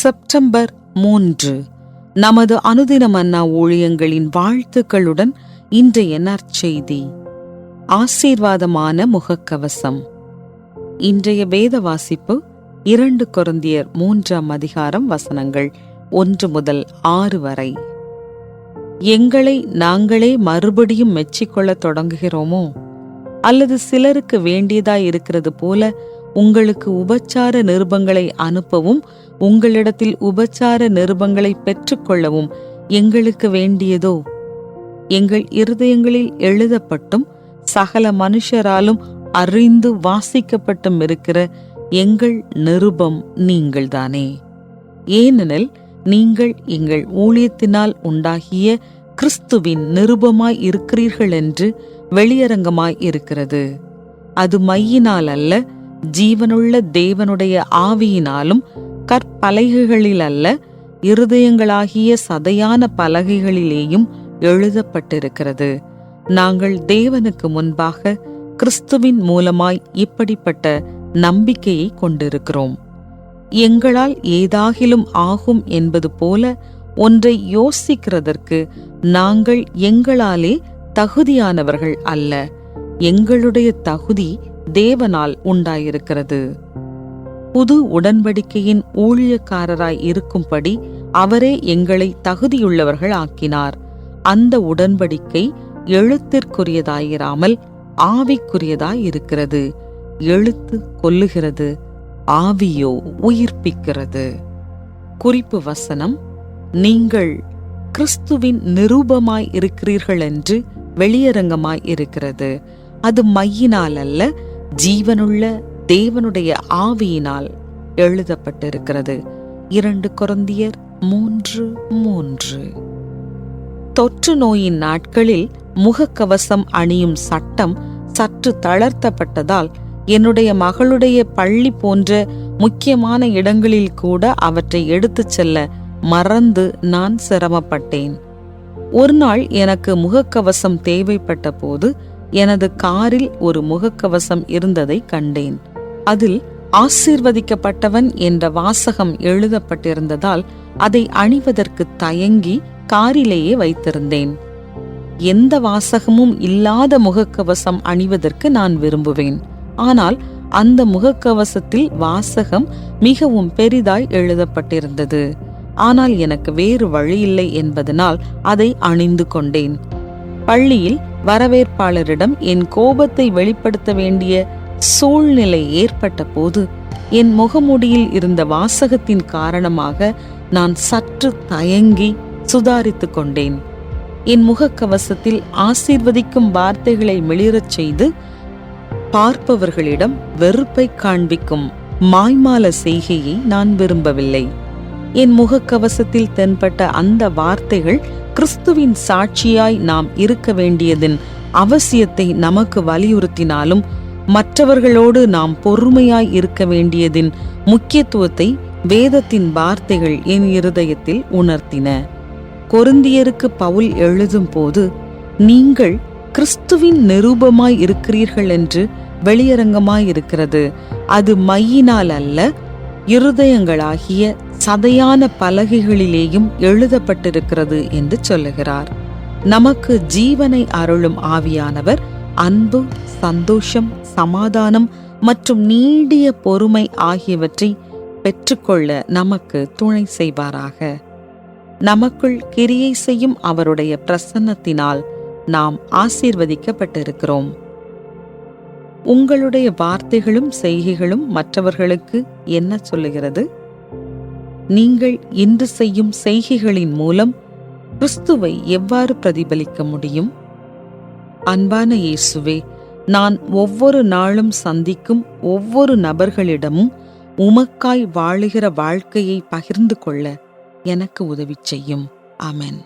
September 3 நமது அனுதின மன்னா ஊழியங்களின் வாழ்த்துக்களுடன் இன்றைய நற்செய்தி. ஆசீர்வாதமான முகக்கவசம். இன்றைய வேத வாசிப்பு 2 கொரிந்தியர் 3ஆம் அதிகாரம் வசனங்கள் 1 முதல் 6 வரை. எங்களை நாங்களே மறுபடியும் மெச்சிக்கொள்ளத் தொடங்குகிறோமோ? அல்லது சிலருக்கு வேண்டியதாய் இருக்கிறது போல உங்களுக்கு உபச்சார நிருபங்களை அனுப்பவும் உங்களிடத்தில் உபச்சார நிருபங்களை பெற்றுக்கொள்ளவும் எங்களுக்கு வேண்டியதோ? எங்கள் இருதயங்களில் எழுதப்பட்டும் சகல மனுஷராலும் அறிந்து வாசிக்கப்பட்டும் இருக்கிற எங்கள் நிருபம் நீங்கள்தானே. ஏனெனில் நீங்கள் எங்கள் ஊழியத்தினால் உண்டாகிய கிறிஸ்துவின் நிருபமாய் இருக்கிறீர்கள் என்று வெளியரங்கமாய் இருக்கிறது. அது மையினால் அல்ல, ஜீவனுள்ள தேவனுடைய ஆவியினாலும் கற்பலகைகளில் அல்ல, இருதயங்களாகிய சதையான பலகைகளிலேயும் எழுதப்பட்டிருக்கிறது. நாங்கள் தேவனுக்கு முன்பாக கிறிஸ்துவின் மூலமாய் இப்படிப்பட்ட நம்பிக்கையை கொண்டிருக்கிறோம். எங்களால் ஏதாகிலும் ஆகும் என்பது போல ஒன்றை யோசிக்கிறதற்கு நாங்கள் எங்களாலே தகுதியானவர்கள் அல்ல. எங்களுடைய தகுதி தேவனால் உண்டாயிருக்கிறது. புது உடன்படிக்கையின் ஊழியக்காரராய் இருக்கும்படி அவரே எங்களை தகுதியுள்ளவர்கள் ஆக்கினார். அந்த உடன்படிக்கை எழுத்திற்குரியதாயிராமல் ஆவிக்குரியதாயிருக்கிறது. எழுத்து கொல்லுகிறது, ஆவியோ உயிர்ப்பிக்கிறது. குறிப்பு வசனம்: நீங்கள் கிறிஸ்துவின் நிரூபமாய் இருக்கிறீர்கள் என்று வெளியரங்கமாய் இருக்கிறது. அது மையினால் அல்ல, ஜீவனுள்ள தேவனுடைய ஆவியினால் எழுதப்பட்டிருக்கிறது. 2 கொரிந்தியர் 3:3. தொற்று நோயின் நாட்களில் முகக்கவசம் அணியும் சட்டம் சற்று தளர்த்தப்பட்டதால் என்னுடைய மகளுடைய பள்ளி போன்ற முக்கியமான இடங்களில் கூட அவற்றை எடுத்துச் செல்ல மறந்து நான் சிரமப்பட்டேன். ஒரு நாள் எனக்கு முகக்கவசம் தேவைப்பட்ட போது எனது காரில் ஒரு முகக்கவசம் இருந்ததை கண்டேன். அதில் ஆசீர்வதிக்கப்பட்டவன் என்ற வாசகம் எழுதப்பட்டிருந்ததால் அதை அணிவதற்கு தயங்கி காரிலேயே வைத்திருந்தேன். எந்த வாசகமும் இல்லாத முகக்கவசம் அணிவதற்கு நான் விரும்புவேன். ஆனால் அந்த முகக்கவசத்தில் வாசகம் மிகவும் பெரிதாய் எழுதப்பட்டிருந்தது. ஆனால் எனக்கு வேறு வழியில்லை என்பதனால் அதை அணிந்து கொண்டேன். பள்ளியில் வரவேற்பாளரிடம் என் கோபத்தை வெளிப்படுத்த வேண்டிய சூழ்நிலை ஏற்பட்ட போது என் முகமூடியில் இருந்த வாசகத்தின் காரணமாக நான் சற்று தயங்கி சுதாரித்துக் கொண்டேன். என் முகக்கவசத்தில் ஆசீர்வதிக்கும் வார்த்தைகளை மிளிரச் செய்து பார்ப்பவர்களிடம் வெறுப்பை காண்பிக்கும் மாய்மால செய்கையை நான் விரும்பவில்லை. என் முகக்கவசத்தில் தென்பட்ட அந்த வார்த்தைகள் கிறிஸ்துவின் சாட்சியாய் நாம் இருக்க வேண்டியதின் அவசியத்தை நமக்கு வலியுறுத்தினாலும் மற்றவர்களோடு நாம் பொறுமையாய் இருக்க வேண்டியதின் முக்கியத்துவத்தை வேதத்தின் வார்த்தைகள் என் இருதயத்தில் உணர்த்தின. கொரிந்தியருக்கு பவுல் எழுதும் போது நீங்கள் கிறிஸ்துவின் நிரூபமாய் இருக்கிறீர்கள் என்று வெளியரங்கமாய் இருக்கிறது. அது மையினால் அல்ல, இருதயங்களாகிய சதையான பலகைகளிலேயும் எழுதப்பட்டிருக்கிறது என்று சொல்லுகிறார். நமக்கு ஜீவனை அருளும் ஆவியானவர் அன்பு, சந்தோஷம், சமாதானம் மற்றும் நீடிய பொறுமை ஆகியவற்றை பெற்றுக்கொள்ள நமக்கு துணை செய்வாராக. நமக்குள் கிரியை செய்யும் அவருடைய பிரசன்னத்தினால் நாம் ஆசீர்வதிக்கப்பட்டிருக்கிறோம். உங்களுடைய வார்த்தைகளும் செய்கைகளும் மற்றவர்களுக்கு என்ன சொல்லுகிறது? நீங்கள் இன்று செய்யும் செய்கைகளின் மூலம் கிறிஸ்துவை எவ்வாறு பிரதிபலிக்க முடியும்? அன்பான இயேசுவே, நான் ஒவ்வொரு நாளும் சந்திக்கும் ஒவ்வொரு நபர்களிடமும் உமக்காய் வாழுகிற வாழ்க்கையை பகிர்ந்து கொள்ள எனக்கு உதவி செய்யும். ஆமென்.